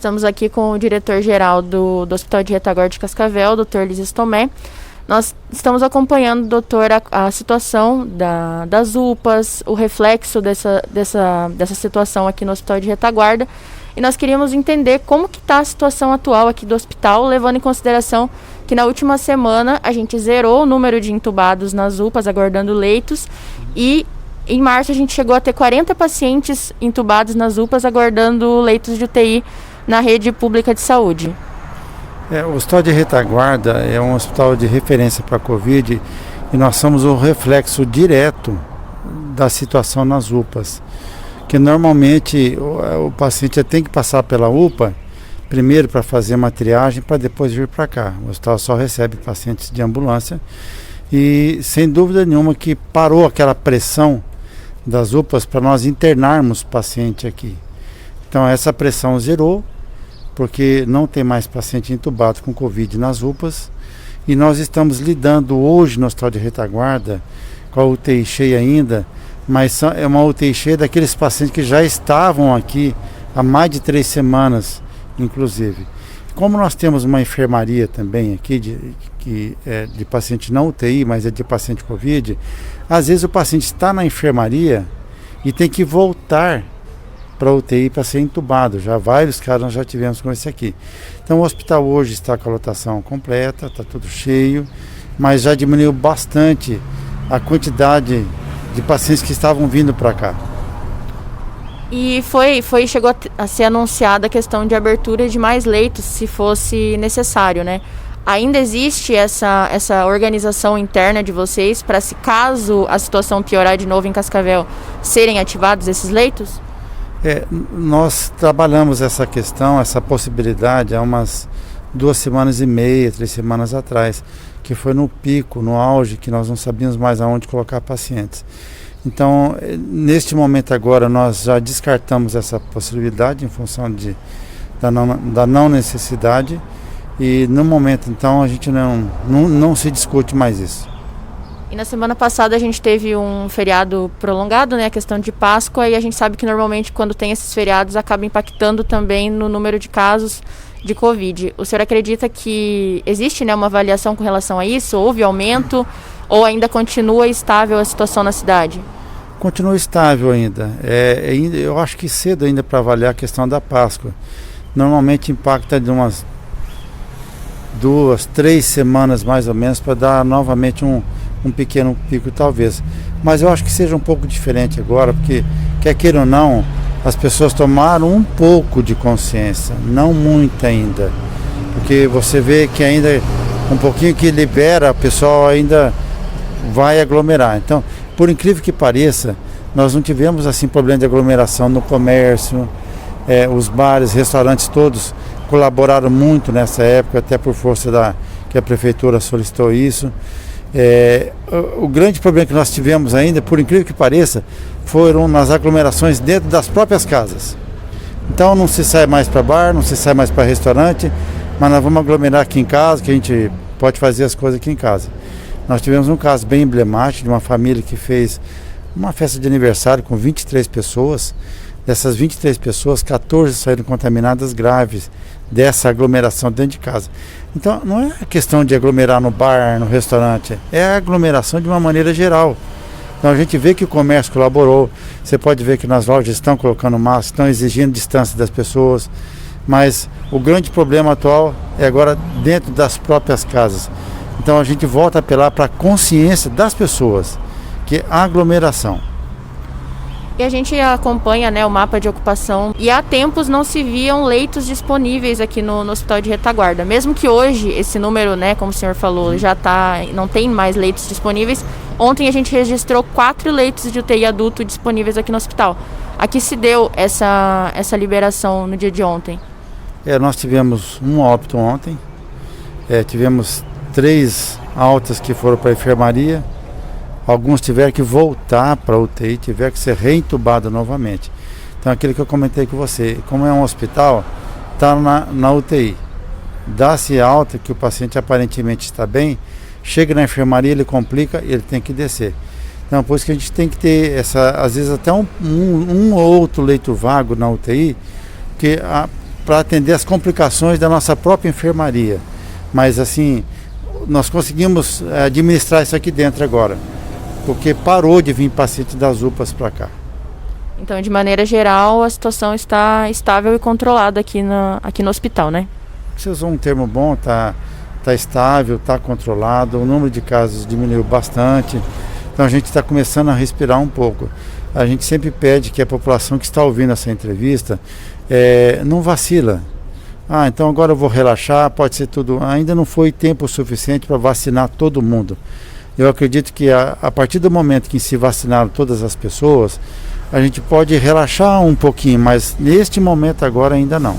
Estamos aqui com o diretor-geral do Hospital de Retaguarda de Cascavel, Dr. Lísias Tomé. Nós estamos acompanhando, doutor, a situação das UPAs, o reflexo dessa situação aqui no Hospital de Retaguarda. E nós queríamos entender como que está a situação atual aqui do hospital, levando em consideração que na última semana a gente zerou o número de entubados nas UPAs, aguardando leitos, e em março a gente chegou a ter 40 pacientes entubados nas UPAs, aguardando leitos de UTI na rede pública de saúde. O Hospital de Retaguarda é um hospital de referência para a Covid e nós somos o reflexo direto da situação nas UPAs. Que normalmente o paciente tem que passar pela UPA primeiro para fazer uma triagem para depois vir para cá. O hospital só recebe pacientes de ambulância e sem dúvida nenhuma que parou aquela pressão das UPAs para nós internarmos paciente aqui. Então essa pressão zerou, porque não tem mais paciente entubado com Covid nas UPAs, e nós estamos lidando hoje no Hospital de Retaguarda com a UTI cheia ainda, mas é uma UTI cheia daqueles pacientes que já estavam aqui há mais de 3 semanas, inclusive. Como nós temos uma enfermaria também aqui, que é de paciente não UTI, mas é de paciente Covid, às vezes o paciente está na enfermaria e tem que voltar para a UTI para ser entubado. Já vários casos nós já tivemos com esse aqui. Então o hospital hoje está com a lotação completa, está tudo cheio, mas já diminuiu bastante a quantidade de pacientes que estavam vindo para cá. E chegou a ser anunciada a questão de abertura de mais leitos, se fosse necessário, né? Ainda existe essa organização interna de vocês para, se caso a situação piorar de novo em Cascavel, serem ativados esses leitos? Nós trabalhamos essa questão, essa possibilidade há umas 2 semanas e meia, 3 semanas atrás, que foi no pico, no auge, que nós não sabíamos mais aonde colocar pacientes. Então, neste momento agora, nós já descartamos essa possibilidade em função da não necessidade, e no momento, então, a gente não se discute mais isso. E na semana passada a gente teve um feriado prolongado, né, a questão de Páscoa, e a gente sabe que normalmente quando tem esses feriados acaba impactando também no número de casos de Covid. O senhor acredita que existe, né, uma avaliação com relação a isso? Houve aumento ou ainda continua estável a situação na cidade? Continua estável ainda. Eu acho que cedo ainda para avaliar a questão da Páscoa. Normalmente impacta de umas 2, 3 semanas mais ou menos para dar novamente um pequeno pico talvez. Mas eu acho que seja um pouco diferente agora, porque quer queira ou não, as pessoas tomaram um pouco de consciência, não muita ainda. Porque você vê que ainda um pouquinho que libera, o pessoal ainda vai aglomerar. Então, por incrível que pareça, nós não tivemos assim problema de aglomeração no comércio, os bares, restaurantes todos colaboraram muito nessa época, até por força que a prefeitura solicitou isso. O grande problema que nós tivemos ainda, por incrível que pareça, foram nas aglomerações dentro das próprias casas. Então não se sai mais para bar, não se sai mais para restaurante, mas nós vamos aglomerar aqui em casa, que a gente pode fazer as coisas aqui em casa. Nós tivemos um caso bem emblemático de uma família que fez uma festa de aniversário com 23 pessoas. Dessas 23 pessoas, 14 saíram contaminadas graves dessa aglomeração dentro de casa. Então não é questão de aglomerar no bar, no restaurante, é a aglomeração de uma maneira geral. Então a gente vê que o comércio colaborou, você pode ver que nas lojas estão colocando máscara, estão exigindo distância das pessoas, mas o grande problema atual é agora dentro das próprias casas. Então a gente volta a apelar para a consciência das pessoas, que é a aglomeração. E a gente acompanha, né, o mapa de ocupação, e há tempos não se viam leitos disponíveis aqui no Hospital de Retaguarda. Mesmo que hoje esse número, né, como o senhor falou, não tem mais leitos disponíveis. Ontem a gente registrou 4 leitos de UTI adulto disponíveis aqui no hospital. Aqui se deu essa liberação no dia de ontem? Nós tivemos um óbito ontem, tivemos 3 altas que foram para a enfermaria. Alguns tiveram que voltar para a UTI, tiveram que ser reentubados novamente. Então aquilo que eu comentei com você, como é um hospital, está na UTI. Dá-se alta que o paciente aparentemente está bem, chega na enfermaria, ele complica, ele tem que descer. Então por isso que a gente tem que ter às vezes até um ou outro leito vago na UTI, porque para atender as complicações da nossa própria enfermaria. Mas assim, nós conseguimos administrar isso aqui dentro agora, porque parou de vir paciente das UPAs para cá. Então, de maneira geral, a situação está estável e controlada aqui no hospital, né? Você usou um termo bom, tá estável, está controlado, o número de casos diminuiu bastante, então a gente está começando a respirar um pouco. A gente sempre pede que a população que está ouvindo essa entrevista não vacila. Então agora eu vou relaxar, pode ser tudo. Ainda não foi tempo suficiente para vacinar todo mundo. Eu acredito que a partir do momento que se vacinaram todas as pessoas, a gente pode relaxar um pouquinho, mas neste momento agora ainda não.